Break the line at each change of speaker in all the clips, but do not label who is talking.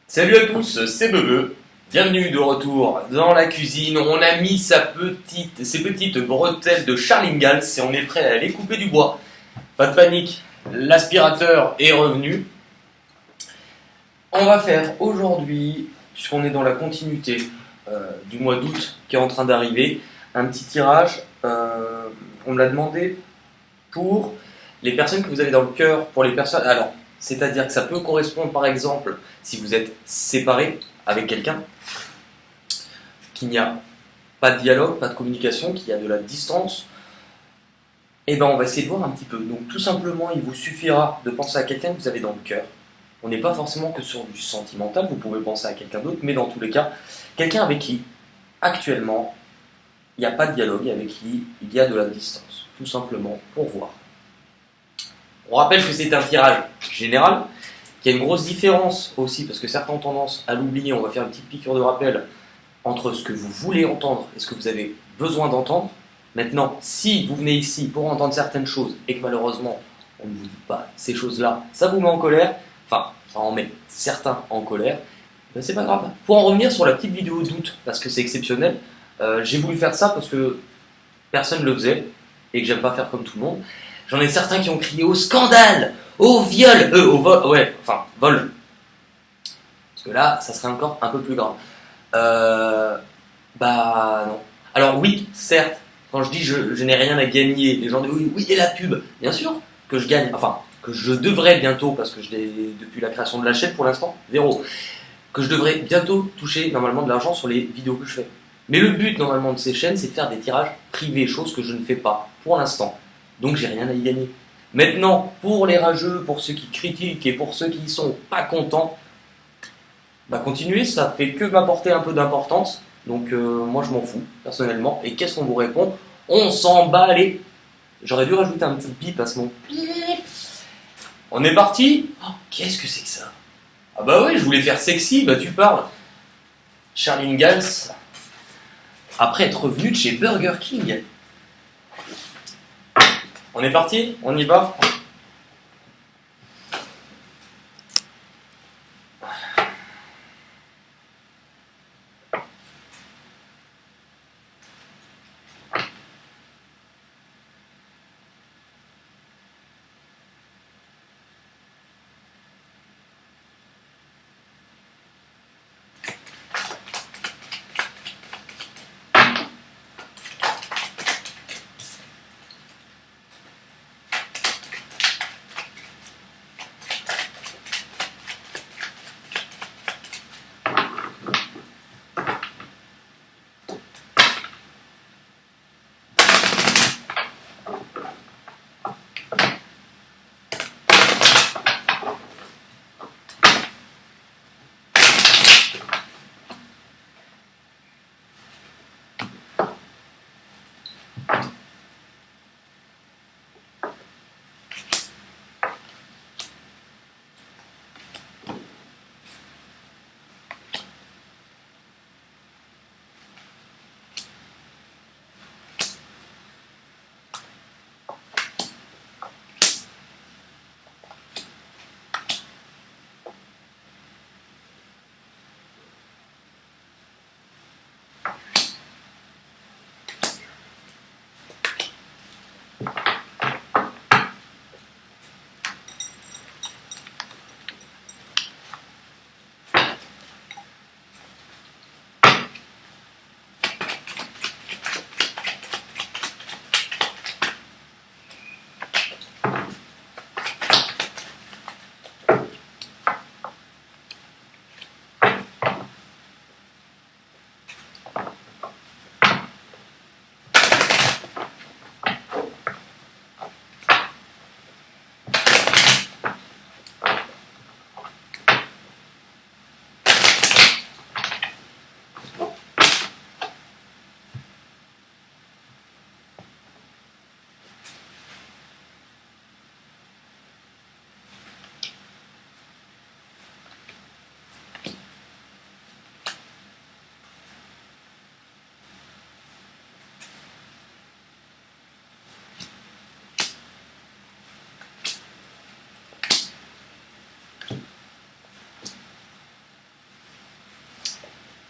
Salut à tous, c'est Bebe. Bienvenue de retour dans la cuisine. On a mis ses petites bretelles de Charles Ingalls et on est prêt à aller couper du bois. Pas de panique, l'aspirateur est revenu. On va faire aujourd'hui, puisqu'on est dans la continuité du mois d'août qui est en train d'arriver, un petit tirage. On me l'a demandé pour les personnes que vous avez dans le cœur, pour les personnes. Alors, c'est-à-dire que ça peut correspondre par exemple si vous êtes séparé avec quelqu'un, qu'il n'y a pas de dialogue, pas de communication, qu'il y a de la distance. Et ben on va essayer de voir un petit peu. Donc tout simplement, il vous suffira de penser à quelqu'un que vous avez dans le cœur. On n'est pas forcément que sur du sentimental, vous pouvez penser à quelqu'un d'autre, mais dans tous les cas, quelqu'un avec qui actuellement il n'y a pas de dialogue, avec qui il y a de la distance. Tout simplement pour voir. On rappelle que c'est un tirage général, qu'il y a une grosse différence aussi, parce que certains ont tendance à l'oublier. On va faire une petite piqûre de rappel entre ce que vous voulez entendre et ce que vous avez besoin d'entendre. Maintenant, si vous venez ici pour entendre certaines choses et que malheureusement on ne vous dit pas ces choses-là, ça vous met en colère, enfin, ça en met certains en colère, ben c'est pas grave. Pour en revenir sur la petite vidéo d'août, parce que c'est exceptionnel, j'ai voulu faire ça parce que personne ne le faisait et que j'aime pas faire comme tout le monde. J'en ai certains qui ont crié au scandale, au viol, au vol, ouais, enfin, vol. Parce que là, ça serait encore un peu plus grave. Bah non. Alors oui, certes, quand je dis je n'ai rien à gagner, les gens disent oui, oui, et la pub, bien sûr que je gagne, enfin, que je devrais bientôt, parce que je l'ai depuis la création de la chaîne pour l'instant, zéro, que je devrais bientôt toucher normalement de l'argent sur les vidéos que je fais. Mais le but normalement de ces chaînes, c'est de faire des tirages privés, chose que je ne fais pas pour l'instant. Donc j'ai rien à y gagner. Maintenant, pour les rageux, pour ceux qui critiquent et pour ceux qui ne sont pas contents, bah continuez, ça fait que m'apporter un peu d'importance. Donc moi je m'en fous, personnellement. Et qu'est-ce qu'on vous répond? On s'en bat les... J'aurais dû rajouter un petit bip à ce mot. On est parti? Oh, qu'est-ce que c'est que ça? Ah bah oui, je voulais faire sexy, bah tu parles. Charles Ingalls, après être revenu de chez Burger King. On est parti? On y va?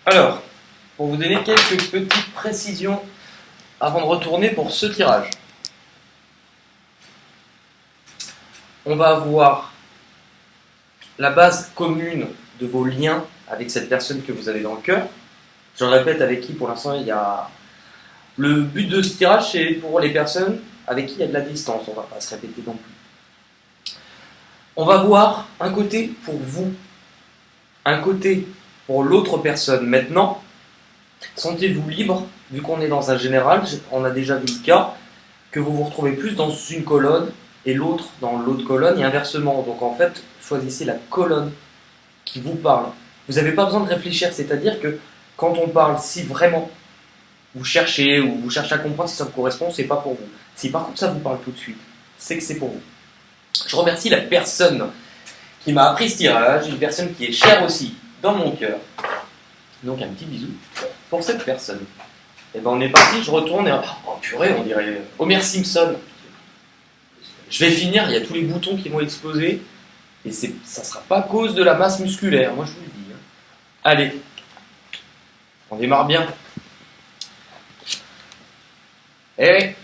Alors, pour vous donner quelques petites précisions avant de retourner pour ce tirage. On va avoir la base commune de vos liens avec cette personne que vous avez dans le cœur. Je répète, avec qui pour l'instant il y a... Le but de ce tirage, c'est pour les personnes avec qui il y a de la distance. On ne va pas se répéter non plus. On va voir un côté pour vous, un côté pour l'autre personne. Maintenant, sentez-vous libre, vu qu'on est dans un général, on a déjà vu le cas, que vous vous retrouvez plus dans une colonne et l'autre dans l'autre colonne et inversement. Donc en fait, choisissez la colonne qui vous parle. Vous n'avez pas besoin de réfléchir, c'est-à-dire que quand on parle, si vraiment vous cherchez ou vous cherchez à comprendre si ça vous correspond, c'est pas pour vous. Si par contre ça vous parle tout de suite, c'est que c'est pour vous. Je remercie la personne qui m'a appris ce tirage, une personne qui est chère aussi dans mon cœur. Donc un petit bisou pour cette personne. Et ben on est parti, je retourne et oh purée, on dirait Homer Simpson. Je vais finir, il y a tous les boutons qui vont exploser et ça sera pas à cause de la masse musculaire, moi je vous le dis. Allez, on démarre bien. Eh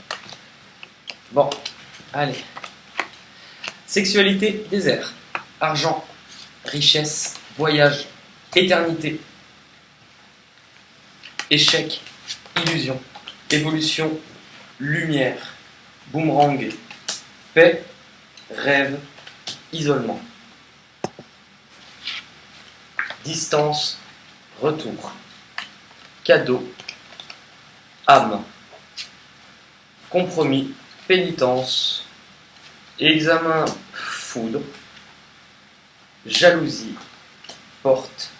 bon, allez. Sexualité, désert, argent, richesse, voyage, éternité, échec, illusion, évolution, lumière, boomerang, paix, rêve, isolement, distance, retour, cadeau, âme, compromis, pénitence, examen, foudre, jalousie, porte,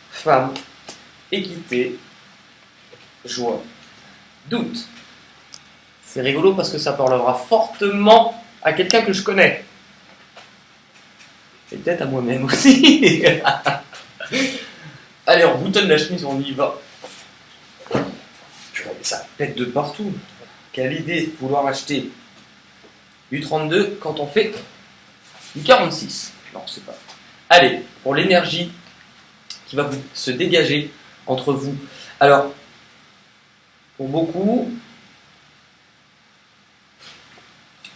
femme, équité, joie, doute. C'est rigolo parce que ça parlera fortement à quelqu'un que je connais. Et peut-être à moi-même aussi. Allez, on boutonne la chemise, on y va. Purée, ça pète de partout. Quelle idée de vouloir acheter du 32 quand on fait du 46. Non, c'est pas. Allez, pour l'énergie qui va se dégager entre vous. Alors, pour beaucoup,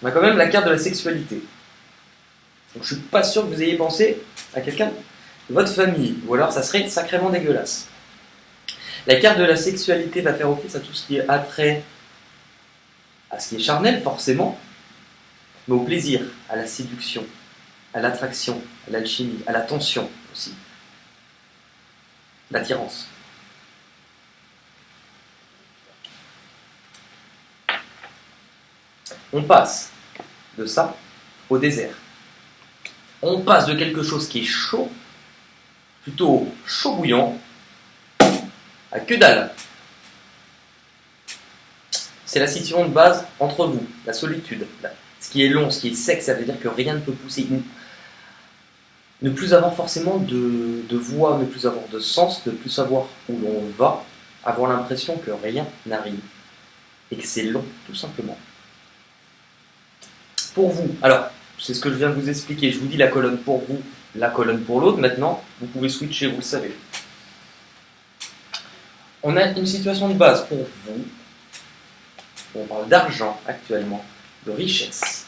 on a quand même la carte de la sexualité. Donc je suis pas sûr que vous ayez pensé à quelqu'un de votre famille, ou alors ça serait sacrément dégueulasse. La carte de la sexualité va faire office à tout ce qui est attrait, à ce qui est charnel forcément, mais au plaisir, à la séduction, à l'attraction, à l'alchimie, à la tension aussi, l'attirance. On passe de ça au désert. On passe de quelque chose qui est chaud, plutôt chaud bouillant, à que dalle. C'est la situation de base entre vous, la solitude. Ce qui est long, ce qui est sec, ça veut dire que rien ne peut pousser. Ne plus avoir forcément de voix, ne plus avoir de sens, ne plus savoir où l'on va, avoir l'impression que rien n'arrive. Et que c'est long, tout simplement. Pour vous, alors, c'est ce que je viens de vous expliquer. Je vous dis la colonne pour vous, la colonne pour l'autre. Maintenant, vous pouvez switcher, vous le savez. On a une situation de base pour vous. On parle d'argent actuellement, de richesse,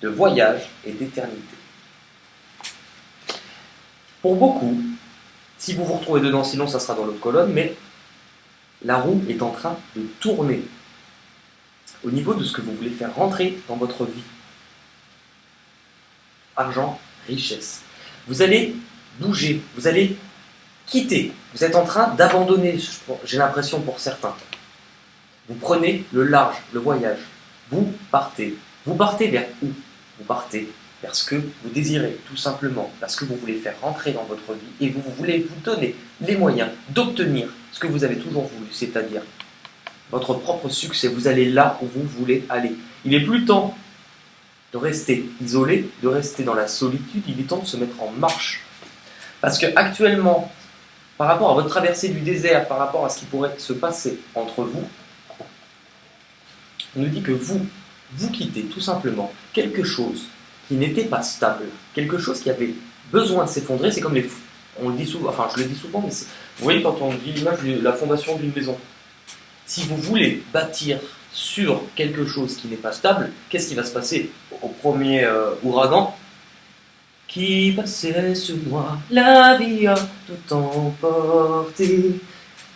de voyage et d'éternité. Pour beaucoup, si vous vous retrouvez dedans, sinon ça sera dans l'autre colonne, mais la roue est en train de tourner au niveau de ce que vous voulez faire rentrer dans votre vie. Argent, richesse. Vous allez bouger, vous allez quitter. Vous êtes en train d'abandonner, j'ai l'impression pour certains. Vous prenez le large, le voyage. Vous partez. Vous partez vers où? Vous partez vers ce que vous désirez, tout simplement. Parce que vous voulez faire rentrer dans votre vie et vous voulez vous donner les moyens d'obtenir ce que vous avez toujours voulu, c'est-à-dire votre propre succès. Vous allez là où vous voulez aller. Il n'est plus temps de rester isolé, de rester dans la solitude. Il est temps de se mettre en marche. Parce que actuellement, par rapport à votre traversée du désert, par rapport à ce qui pourrait se passer entre vous, on nous dit que vous quittez tout simplement quelque chose qui n'était pas stable, quelque chose qui avait besoin de s'effondrer. C'est comme on le dit souvent, enfin je le dis souvent, mais vous voyez quand on dit l'image de la fondation d'une maison, si vous voulez bâtir sur quelque chose qui n'est pas stable, qu'est-ce qui va se passer au premier ouragan qui passait sur moi, la vie a tout emporté.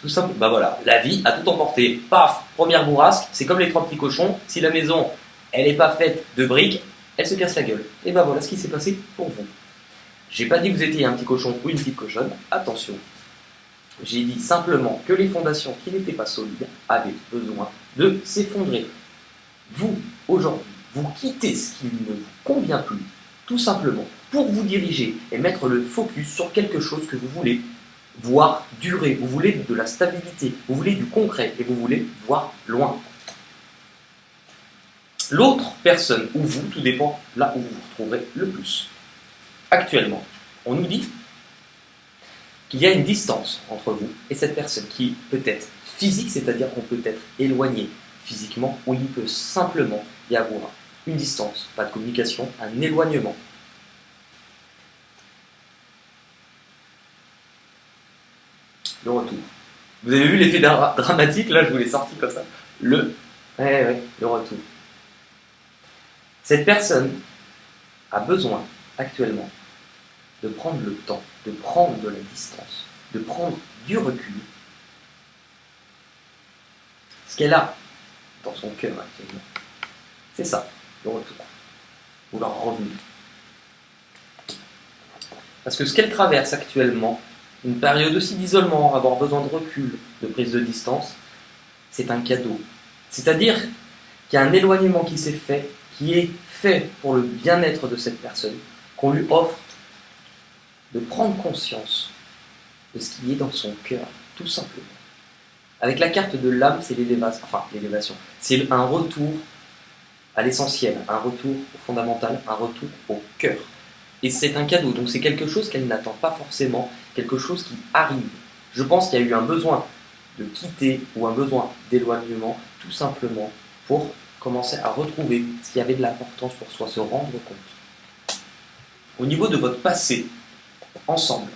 Tout simple. Bah voilà, la vie a tout emporté. Paf, première bourrasque, c'est comme les 3 petits cochons. Si la maison, elle n'est pas faite de briques, elle se casse la gueule. Et bah voilà ce qui s'est passé pour vous. J'ai pas dit que vous étiez un petit cochon ou une petite cochonne, attention. J'ai dit simplement que les fondations qui n'étaient pas solides avaient besoin de s'effondrer. Vous, aujourd'hui, vous quittez ce qui ne vous convient plus, tout simplement, pour vous diriger et mettre le focus sur quelque chose que vous voulez voir durer, vous voulez de la stabilité, vous voulez du concret et vous voulez voir loin. L'autre personne ou vous, tout dépend là où vous vous retrouverez le plus. Actuellement, on nous dit qu'il y a une distance entre vous et cette personne qui peut être physique, c'est-à-dire qu'on peut être éloigné physiquement ou il peut simplement y avoir une distance, pas de communication, un éloignement. Le retour. Vous avez vu l'effet dramatique, là je vous l'ai sorti comme ça. Le retour. Cette personne a besoin actuellement de prendre le temps, de prendre de la distance, de prendre du recul. Ce qu'elle a dans son cœur actuellement, c'est ça, le retour, ou leur revenu. Parce que ce qu'elle traverse actuellement, une période aussi d'isolement, avoir besoin de recul, de prise de distance, c'est un cadeau. C'est-à-dire qu'il y a un éloignement qui s'est fait, qui est fait pour le bien-être de cette personne, qu'on lui offre de prendre conscience de ce qui est dans son cœur, tout simplement. Avec la carte de l'âme, c'est l'élévation. C'est un retour à l'essentiel, un retour au fondamental, un retour au cœur. Et c'est un cadeau, donc c'est quelque chose qu'elle n'attend pas forcément, quelque chose qui arrive. Je pense qu'il y a eu un besoin de quitter ou un besoin d'éloignement, tout simplement pour commencer à retrouver ce qui avait de l'importance pour soi, se rendre compte. Au niveau de votre passé, ensemble,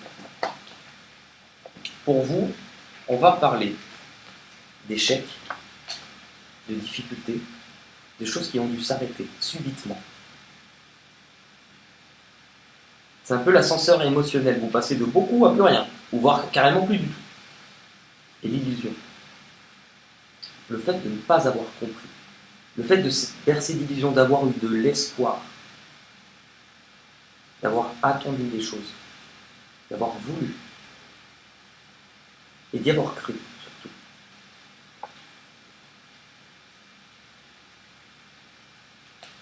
pour vous, on va parler d'échecs, de difficultés, de choses qui ont dû s'arrêter subitement. C'est un peu l'ascenseur émotionnel, vous passez de beaucoup à plus rien, ou voire carrément plus du tout. Et l'illusion. Le fait de ne pas avoir compris. Le fait de se bercer d'illusion, d'avoir eu de l'espoir. D'avoir attendu des choses. D'avoir voulu. Et d'y avoir cru, surtout.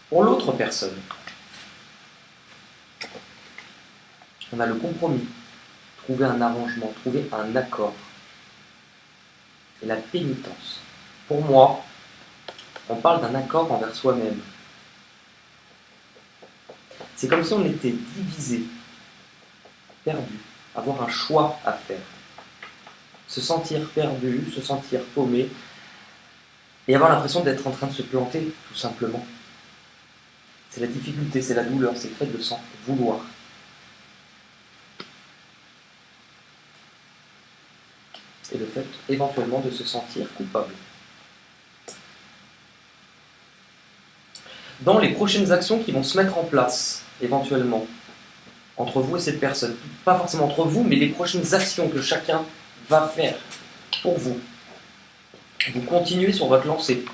Pour l'autre personne, on a le compromis, trouver un arrangement, trouver un accord. Et la pénitence. Pour moi, on parle d'un accord envers soi-même. C'est comme si on était divisé, perdu, avoir un choix à faire. Se sentir perdu, se sentir paumé, et avoir l'impression d'être en train de se planter, tout simplement. C'est la difficulté, c'est la douleur, c'est le fait de s'en vouloir. Et le fait éventuellement de se sentir coupable. Dans les prochaines actions qui vont se mettre en place, éventuellement, entre vous et cette personne, pas forcément entre vous, mais les prochaines actions que chacun va faire pour vous, vous continuez sur votre lancée,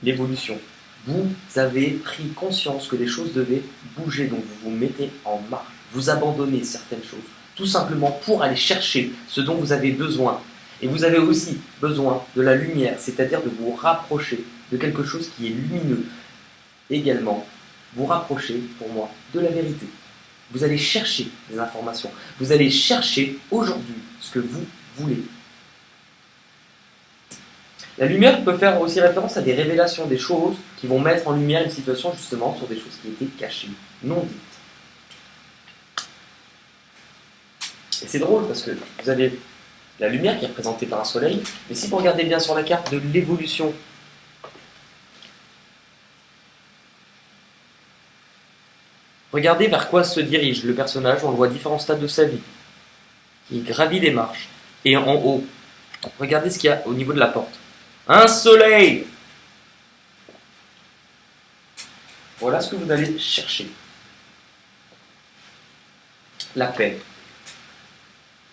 l'évolution. Vous avez pris conscience que les choses devaient bouger, donc vous vous mettez en marche, vous abandonnez certaines choses, tout simplement pour aller chercher ce dont vous avez besoin. Et vous avez aussi besoin de la lumière, c'est-à-dire de vous rapprocher de quelque chose qui est lumineux. Également, vous rapprocher, pour moi, de la vérité. Vous allez chercher des informations. Vous allez chercher aujourd'hui ce que vous voulez. La lumière peut faire aussi référence à des révélations, des choses qui vont mettre en lumière une situation justement sur des choses qui étaient cachées, non dites. Et c'est drôle parce que vous avez la lumière qui est représentée par un soleil, mais si vous regardez bien sur la carte de l'évolution, Regardez vers quoi se dirige le personnage, on le voit à différents stades de sa vie. Il gravit les marches. Et en haut, regardez ce qu'il y a au niveau de la porte. Un soleil! Voilà ce que vous allez chercher. La paix.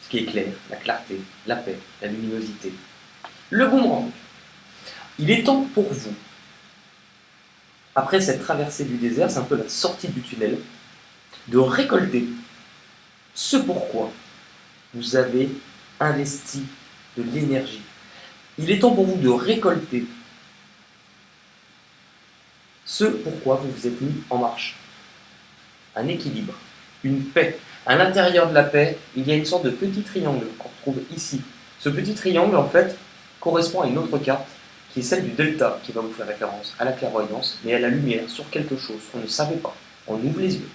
Ce qui est clair, la clarté, la paix, la luminosité. Le boomerang. Il est temps pour vous, après cette traversée du désert, c'est un peu la sortie du tunnel, de récolter ce pourquoi vous avez investi de l'énergie. Il est temps pour vous de récolter ce pourquoi vous vous êtes mis en marche. Un équilibre, une paix. À l'intérieur de la paix, il y a une sorte de petit triangle qu'on retrouve ici. Ce petit triangle, en fait, correspond à une autre carte, qui est celle du delta, qui va vous faire référence à la clairvoyance, mais à la lumière sur quelque chose qu'on ne savait pas. On ouvre les yeux.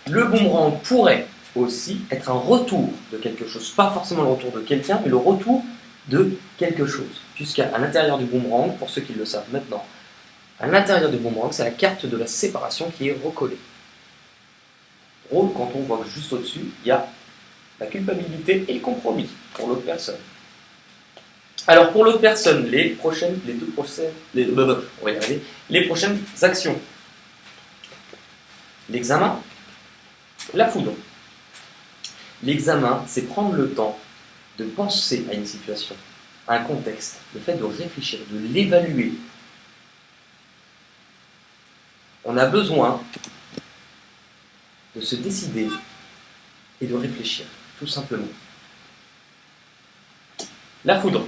Le boomerang pourrait aussi être un retour de quelque chose. Pas forcément le retour de quelqu'un, mais le retour de quelque chose. Puisqu'à l'intérieur du boomerang, pour ceux qui le savent maintenant, à l'intérieur du boomerang, c'est la carte de la séparation qui est recollée. Drôle quand on voit que juste au-dessus, il y a la culpabilité et le compromis pour l'autre personne. Alors pour l'autre personne, les prochaines actions. L'examen, la foudre. L'examen, c'est prendre le temps de penser à une situation, à un contexte, le fait de réfléchir, de l'évaluer. On a besoin de se décider et de réfléchir, tout simplement. La foudre.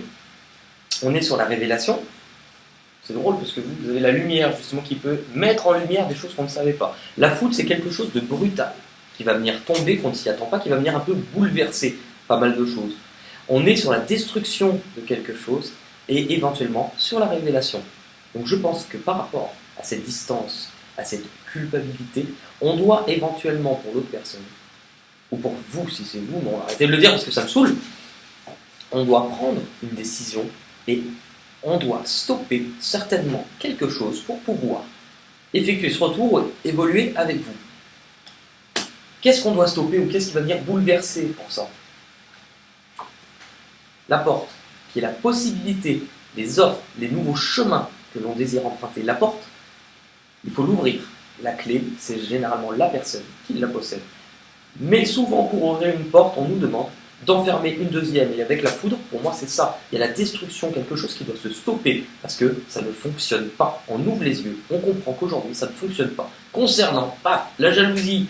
On est sur la révélation. C'est drôle parce que vous avez la lumière justement qui peut mettre en lumière des choses qu'on ne savait pas. La foudre, c'est quelque chose de brutal qui va venir tomber, qu'on ne s'y attend pas, qui va venir un peu bouleverser pas mal de choses. On est sur la destruction de quelque chose et éventuellement sur la révélation. Donc je pense que par rapport à cette distance, à cette culpabilité, on doit éventuellement pour l'autre personne, ou pour vous si c'est vous, non, arrêtez de le dire parce que ça me saoule, on doit prendre une décision et on doit stopper certainement quelque chose pour pouvoir effectuer ce retour ou évoluer avec vous. Qu'est-ce qu'on doit stopper ou qu'est-ce qui va venir bouleverser pour ça? La porte, qui est la possibilité, les offres, les nouveaux chemins que l'on désire emprunter. La porte, il faut l'ouvrir. La clé, c'est généralement la personne qui la possède. Mais souvent, pour ouvrir une porte, on nous demande d'enfermer une deuxième. Et avec la foudre, pour moi, c'est ça. Il y a la destruction, quelque chose qui doit se stopper parce que ça ne fonctionne pas. On ouvre les yeux, on comprend qu'aujourd'hui, ça ne fonctionne pas. Concernant, paf, la jalousie.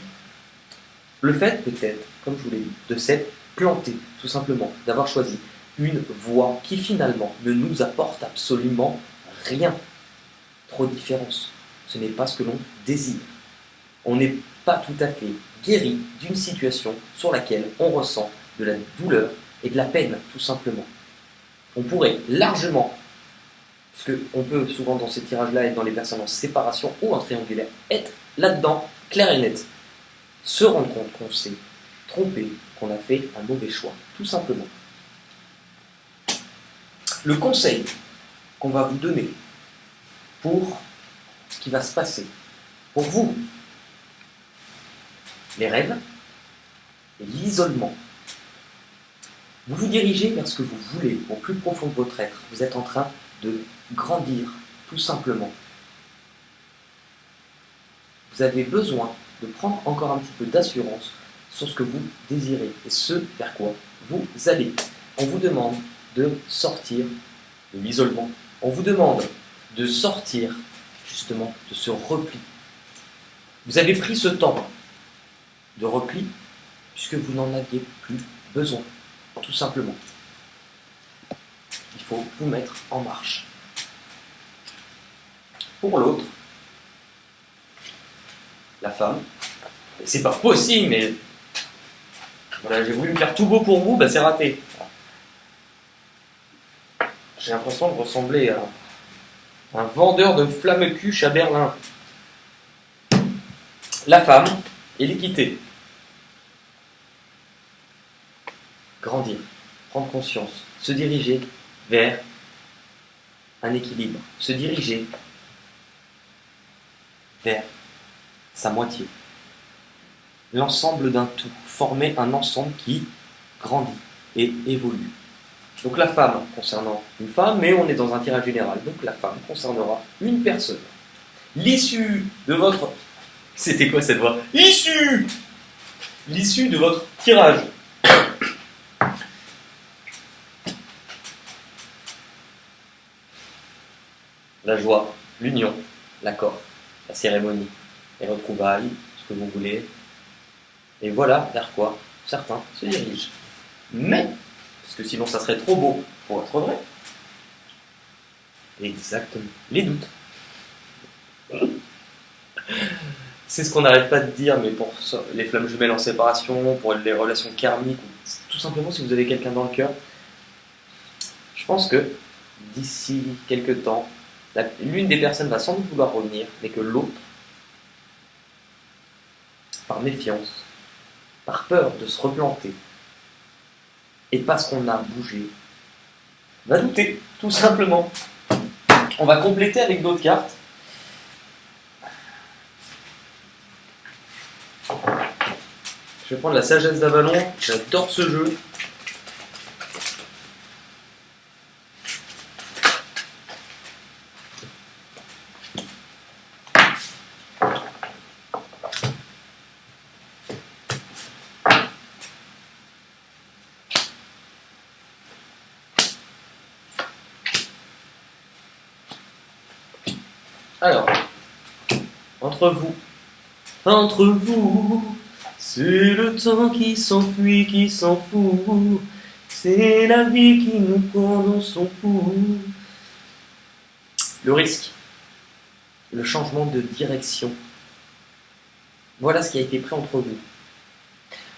Le fait, peut-être, comme je vous l'ai dit, de s'être planté, tout simplement, d'avoir choisi une voie qui finalement ne nous apporte absolument rien. Trop de différence. Ce n'est pas ce que l'on désire. On n'est pas tout à fait guéri d'une situation sur laquelle on ressent de la douleur et de la peine, tout simplement. On pourrait largement, parce qu'on peut souvent dans ces tirages-là être dans les personnes en séparation ou en triangulaire, être là-dedans, clair et net. Se rendre compte qu'on s'est trompé, qu'on a fait un mauvais choix, tout simplement. Le conseil qu'on va vous donner pour ce qui va se passer, pour vous, les rêves et l'isolement. Vous vous dirigez vers ce que vous voulez, au plus profond de votre être. Vous êtes en train de grandir, tout simplement. Vous avez besoin de prendre encore un petit peu d'assurance sur ce que vous désirez et ce vers quoi vous allez. On vous demande de sortir de l'isolement. On vous demande de sortir justement de ce repli. Vous avez pris ce temps de repli puisque vous n'en aviez plus besoin, tout simplement. Il faut vous mettre en marche. Pour l'autre, la femme, c'est pas possible, mais voilà, j'ai voulu me faire tout beau pour vous, c'est raté. J'ai l'impression de ressembler à un vendeur de flamme-cuche à Berlin. La femme et l'équité. Grandir, prendre conscience, se diriger vers un équilibre, se diriger vers sa moitié. L'ensemble d'un tout, former un ensemble qui grandit et évolue. Donc la femme concernant une femme, mais on est dans un tirage général, donc la femme concernera une personne. L'issue de votre... C'était quoi cette voix? L'issue de votre tirage. La joie, l'union, l'accord, la cérémonie, les retrouvailles, ce que vous voulez. Et voilà vers quoi certains se dirigent. Mais, parce que sinon ça serait trop beau pour être vrai, exactement, les doutes. C'est ce qu'on n'arrête pas de dire, mais pour les flammes jumelles en séparation, pour les relations karmiques, tout simplement si vous avez quelqu'un dans le cœur, je pense que d'ici quelques temps, l'une des personnes va sans doute vouloir revenir, mais que l'autre, par méfiance, par peur de se replanter, et parce qu'on a bougé, va douter, tout simplement. On va compléter avec d'autres cartes. Je vais prendre la sagesse d'Avalon, j'adore ce jeu. Alors, entre vous, c'est le temps qui s'enfuit, qui s'en fout, c'est la vie qui nous prend dans son cou. Le risque, le changement de direction, voilà ce qui a été pris entre vous.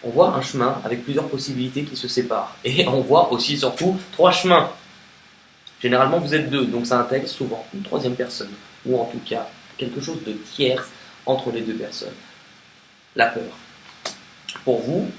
On voit un chemin avec plusieurs possibilités qui se séparent, et on voit aussi surtout 3 chemins. Généralement vous êtes 2, donc ça intègre souvent une 3e personne, ou en tout cas quelque chose de tiers entre les 2 personnes. La peur. Pour vous,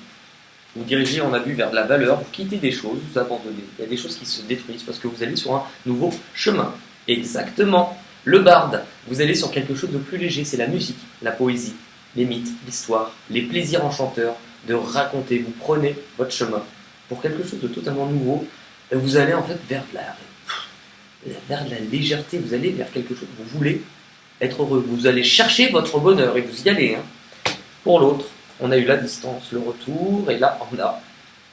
vous dirigez, on a vu, vers de la valeur, vous quittez des choses, vous abandonnez. Il y a des choses qui se détruisent parce que vous allez sur un nouveau chemin. Exactement. Le barde, vous allez sur quelque chose de plus léger, c'est la musique, la poésie, les mythes, l'histoire, les plaisirs enchanteurs de raconter. Vous prenez votre chemin pour quelque chose de totalement nouveau. Vous allez en fait vers de la légèreté, vous allez vers quelque chose, vous voulez être heureux, vous allez chercher votre bonheur et vous y allez. Pour l'autre, on a eu la distance, le retour, et là on a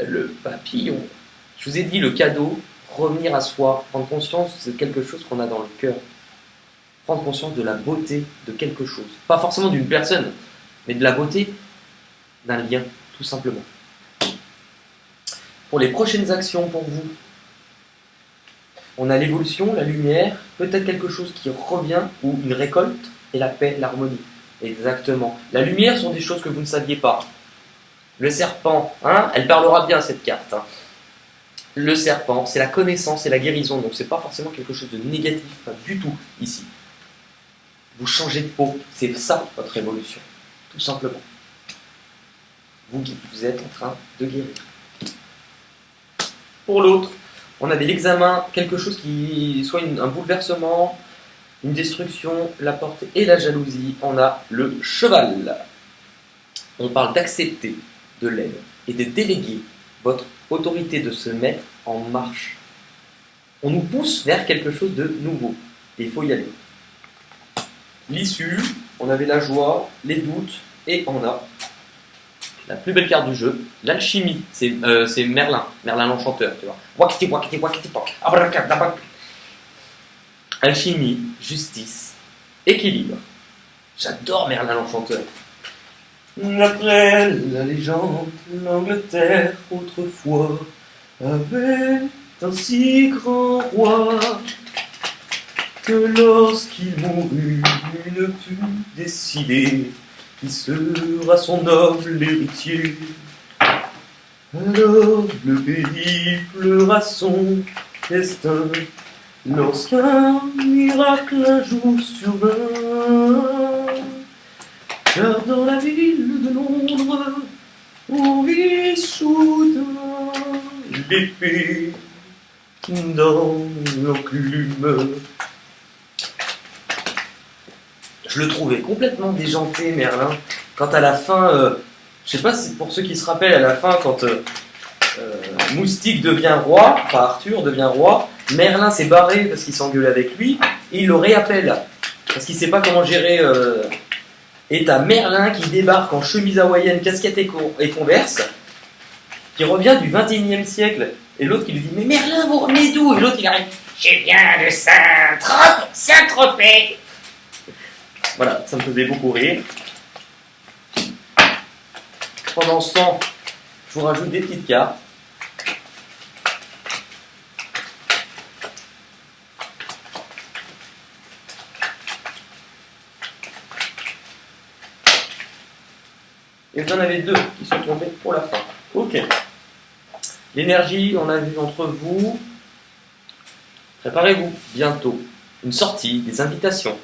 le papillon. Je vous ai dit le cadeau, revenir à soi, prendre conscience de quelque chose qu'on a dans le cœur, prendre conscience de la beauté de quelque chose, pas forcément d'une personne, mais de la beauté d'un lien, tout simplement. Pour les prochaines actions pour vous, on a l'évolution, la lumière, peut-être quelque chose qui revient, ou une récolte, et la paix, l'harmonie. Exactement. La lumière sont des choses que vous ne saviez pas. Le serpent, elle parlera bien cette carte. Le serpent, c'est la connaissance et la guérison, donc c'est pas forcément quelque chose de négatif, pas du tout ici. Vous changez de peau, c'est ça votre évolution, tout simplement. Vous êtes en train de guérir. Pour l'autre, on avait l'examen, quelque chose qui soit un bouleversement, une destruction, la porte et la jalousie. On a le cheval. On parle d'accepter de l'aide et de déléguer votre autorité, de se mettre en marche. On nous pousse vers quelque chose de nouveau et il faut y aller. L'issue, on avait la joie, les doutes et on a la plus belle carte du jeu, l'alchimie. C'est Merlin l'enchanteur, tu vois. Wakiti wakiti wakiti pok, abracadabra. Alchimie, justice, équilibre. J'adore Merlin l'enchanteur. D'après la légende, l'Angleterre autrefois avait un si grand roi que lorsqu'il mourut, il ne put décider qui sera son noble héritier. Alors le pays pleura son destin lorsqu'un miracle un jour survint. Car dans la ville de Londres, on vit soudain l'épée dans l'enclume. Je le trouvais complètement déjanté, Merlin. Quand à la fin, je sais pas si pour ceux qui se rappellent, à la fin, quand Moustique devient roi, enfin Arthur devient roi, Merlin s'est barré parce qu'il s'engueule avec lui, et il le réappelle, parce qu'il sait pas comment gérer... Et t'as Merlin qui débarque en chemise hawaïenne, casquette et converse, qui revient du 21e siècle, et l'autre qui lui dit « Mais Merlin, vous revenez d'où ?» Et l'autre il arrive « Je viens de Saint-Tropez !» Voilà, ça me faisait beaucoup rire. Pendant ce temps, je vous rajoute des petites cartes. Et vous en avez deux qui sont tombés pour la fin. Ok. L'énergie, on a vu entre vous. Préparez-vous, bientôt. Une sortie, des invitations.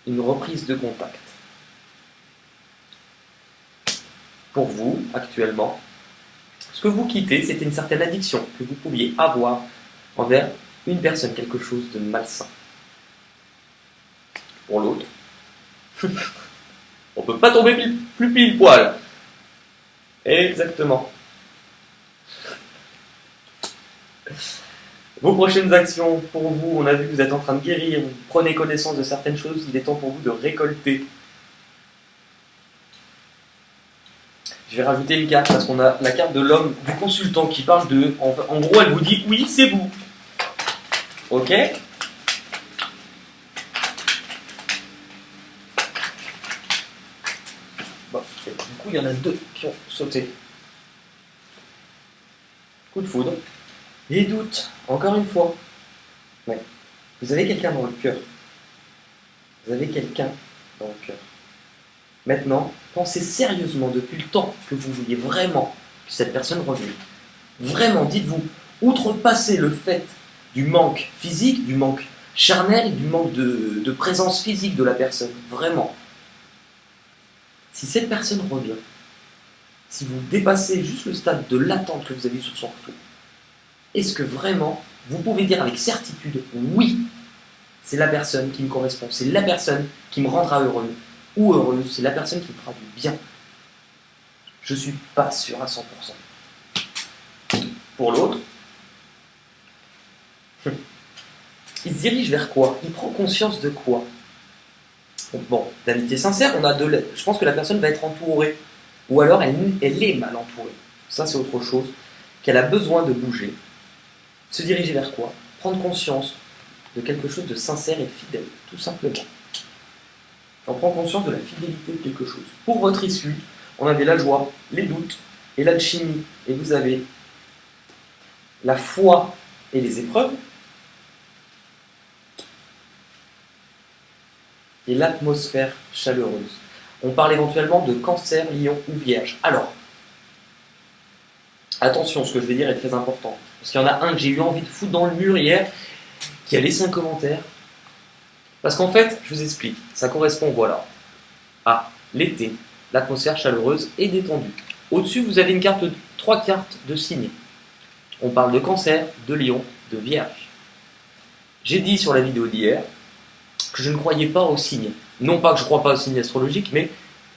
Une reprise de contact. Pour vous, actuellement, ce que vous quittez, c'était une certaine addiction que vous pouviez avoir envers une personne, quelque chose de malsain. Pour l'autre, on ne peut pas tomber plus pile poil. Exactement. Vos prochaines actions, pour vous, on a vu que vous êtes en train de guérir, vous prenez connaissance de certaines choses, il est temps pour vous de récolter. Je vais rajouter une carte parce qu'on a la carte de l'homme, du consultant qui parle de... En gros, elle vous dit, oui, c'est vous. Ok ? Bon, du coup, il y en a deux qui ont sauté. Coup de foudre. Les doutes, encore une fois. Ouais. Vous avez quelqu'un dans le cœur. Vous avez quelqu'un dans le cœur. Maintenant, pensez sérieusement depuis le temps que vous vouliez vraiment que cette personne revienne. Vraiment, dites-vous, outrepasser le fait du manque physique, du manque charnel, du manque de présence physique de la personne. Vraiment. Si cette personne revient, si vous dépassez juste le stade de l'attente que vous avez sur son retour, est-ce que vraiment, vous pouvez dire avec certitude, oui, c'est la personne qui me correspond, c'est la personne qui me rendra heureux ou heureuse, c'est la personne qui me fera du bien. Je ne suis pas sûr à 100%. Pour l'autre, il se dirige vers quoi? Il prend conscience de quoi? Bon, d'amitié sincère, on a je pense que la personne va être entourée, ou alors elle est mal entourée. Ça, c'est autre chose, qu'elle a besoin de bouger. Se diriger vers quoi? Prendre conscience de quelque chose de sincère et fidèle, tout simplement. On prend conscience de la fidélité de quelque chose. Pour votre issue, on avait la joie, les doutes et l'alchimie. Et vous avez la foi et les épreuves. Et l'atmosphère chaleureuse. On parle éventuellement de cancer, lion ou vierge. Alors, attention, ce que je vais dire est très important. Parce qu'il y en a un que j'ai eu envie de foutre dans le mur hier, qui a laissé un commentaire. Parce qu'en fait, je vous explique, ça correspond, voilà, à l'été, l'atmosphère chaleureuse et détendue. Au-dessus, vous avez trois cartes de signes. On parle de cancer, de lion, de vierge. J'ai dit sur la vidéo d'hier que je ne croyais pas aux signes. Non pas que je ne crois pas aux signes astrologiques, mais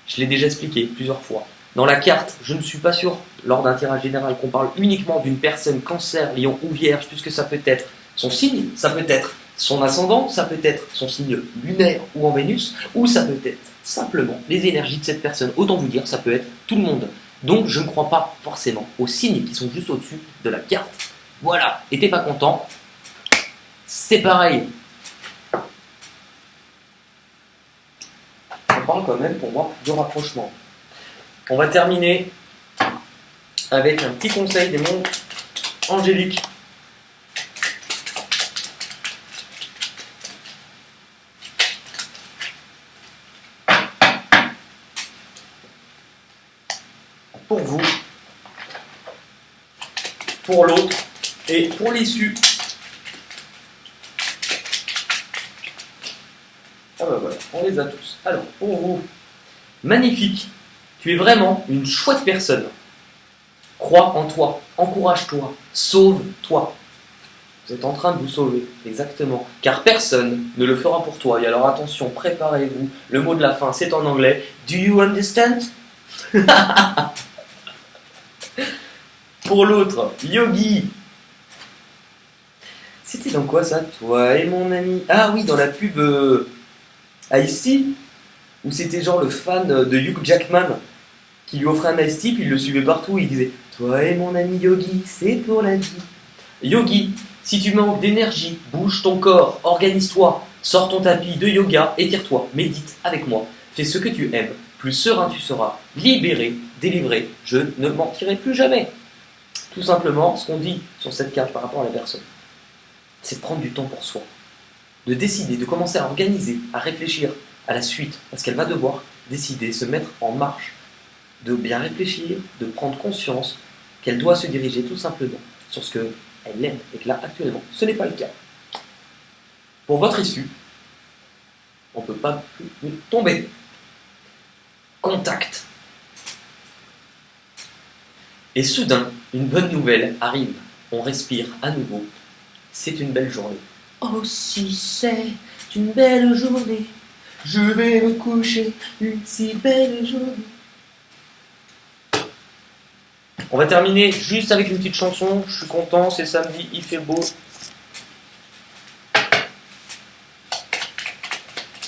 je l'ai déjà expliqué plusieurs fois. Dans la carte, je ne suis pas sûr, lors d'un tirage général, qu'on parle uniquement d'une personne cancer, lion ou vierge, puisque ça peut être son signe, ça peut être son ascendant, ça peut être son signe lunaire ou en Vénus, ou ça peut être simplement les énergies de cette personne. Autant vous dire, ça peut être tout le monde. Donc je ne crois pas forcément aux signes qui sont juste au-dessus de la carte. Voilà, et t'es pas content, c'est pareil. On parle quand même pour moi de rapprochement. On va terminer avec un petit conseil des mondes angéliques. Pour vous, pour l'autre et pour l'issue. Ah ben voilà, on les a tous. Alors, pour vous, magnifique, tu es vraiment une chouette personne. Crois en toi, encourage-toi, sauve-toi. Vous êtes en train de vous sauver, exactement. Car personne ne le fera pour toi. Et alors attention, préparez-vous. Le mot de la fin, c'est en anglais. Do you understand? Pour l'autre, Yogi. C'était dans quoi ça, toi et mon ami? Ah oui, dans la pub Ice-T, où c'était genre le fan de Hugh Jackman qui lui offrait un Ice-T, puis il le suivait partout. Il disait toi et mon ami Yogi, c'est pour la vie. Yogi, si tu manques d'énergie, bouge ton corps, organise-toi, sors ton tapis de yoga, étire-toi, médite avec moi, fais ce que tu aimes, plus serein tu seras, libéré, délivré, je ne mentirai plus jamais. Tout simplement, ce qu'on dit sur cette carte par rapport à la personne, c'est de prendre du temps pour soi, de décider, de commencer à organiser, à réfléchir à la suite, à ce qu'elle va devoir décider, se mettre en marche, de bien réfléchir, de prendre conscience qu'elle doit se diriger tout simplement sur ce qu'elle aime et que là, actuellement, ce n'est pas le cas. Pour votre issue, on ne peut pas plus tomber. Contact. Et soudain, une bonne nouvelle arrive. On respire à nouveau. C'est une belle journée. Oh si c'est une belle journée, je vais me coucher, une si belle journée. On va terminer juste avec une petite chanson. Je suis content, c'est samedi, il fait beau.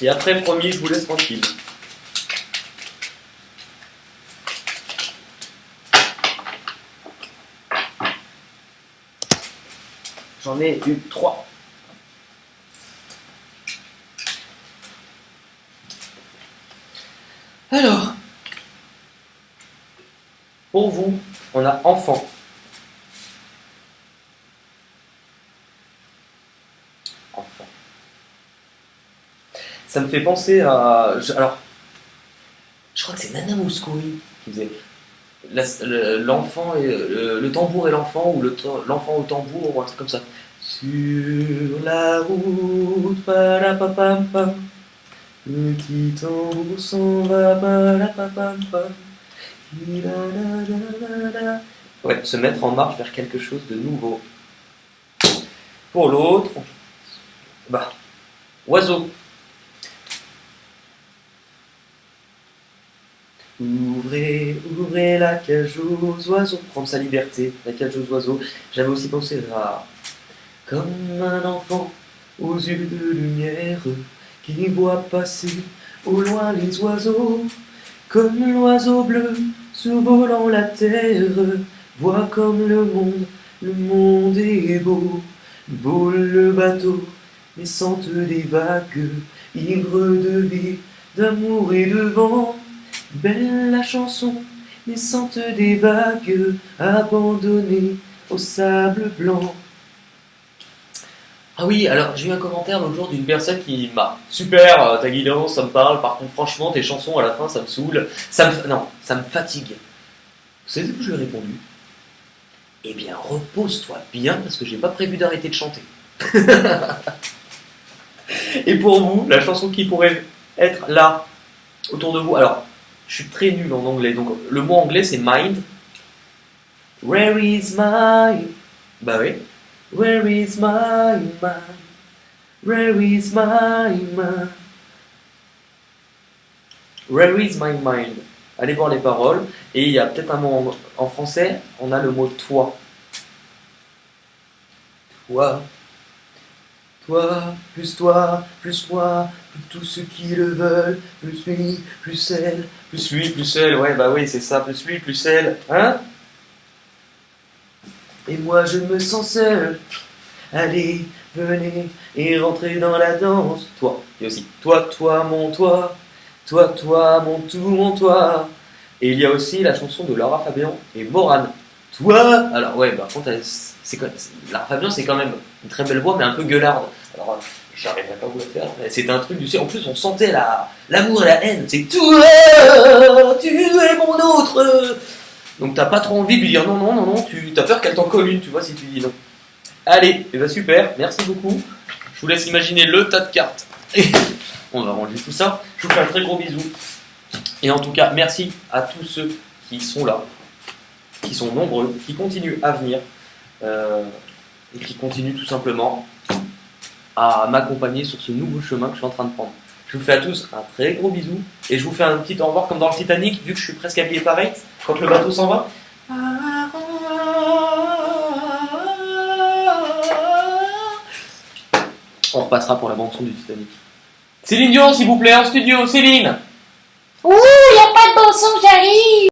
Et après le premier, je vous laisse tranquille. J'en ai eu 3. Alors, pour vous, on a enfant. Enfant. Ça me fait penser à... Alors, je crois que c'est Nana Mouskouri qui disait l'enfant et le tambour et l'enfant, ou l'enfant au tambour, ou un truc comme ça. Sur la route, palapapam, petit tambour s'en va, palapapam. Ouais, se mettre en marche vers quelque chose de nouveau. Pour l'autre, oiseau. Ouvrez la cage aux oiseaux, prendre sa liberté, la cage aux oiseaux. J'avais aussi pensé à comme un enfant aux yeux de lumière qui voit passer au loin les oiseaux, comme l'oiseau bleu survolant la terre, voit comme le monde est beau, beau le bateau, naissante des vagues, ivre de vie, d'amour et de vent. Belle la chanson, naissante des vagues, abandonnée au sable blanc. Ah oui, alors j'ai eu un commentaire l'autre jour d'une personne qui m'a super, ta guidance, ça me parle, par contre franchement tes chansons à la fin ça me saoule, ça me fatigue. Vous savez ce que je lui ai répondu? Eh bien repose-toi bien parce que j'ai pas prévu d'arrêter de chanter. Et pour vous, la chanson qui pourrait être là, autour de vous, alors je suis très nul en anglais, donc le mot anglais c'est mind. Where is my... Bah oui. Where is my mind? Where is my mind? Where is my mind? Allez voir les paroles. Et il y a peut-être un mot en français, on a le mot toi. Toi. Toi, plus moi, plus tous ceux qui le veulent, plus lui, plus elle, plus lui, plus elle, ouais bah oui c'est ça, plus lui, plus elle, hein? Et moi je me sens seul, allez, venez et rentrez dans la danse. Toi, et aussi, toi, mon toi, mon tout, mon toi. Et il y a aussi la chanson de Lara Fabian et Morane. Toi, alors ouais, par contre, Lara Fabian c'est quand même une très belle voix, mais un peu gueularde. Alors, j'arriverai pas à vous la faire. C'était un truc, tu sais, en plus on sentait l'amour et la haine. C'est toi, tu es mon autre. Donc t'as pas trop envie de lui dire non, tu as peur qu'elle t'en colle une, tu vois, si tu dis non. Allez, et bah super, merci beaucoup. Je vous laisse imaginer le tas de cartes. Et on va ranger tout ça. Je vous fais un très gros bisou. Et en tout cas, merci à tous ceux qui sont là, qui sont nombreux, qui continuent à venir. et qui continue tout simplement à m'accompagner sur ce nouveau chemin que je suis en train de prendre. Je vous fais à tous un très gros bisou et je vous fais un petit au revoir comme dans le Titanic, vu que je suis presque habillé pareil quand le bateau s'en va. On repassera pour la bande son du Titanic. Céline Dion, s'il vous plaît, en studio, Céline.
Ouh, y a pas de bon son, j'arrive.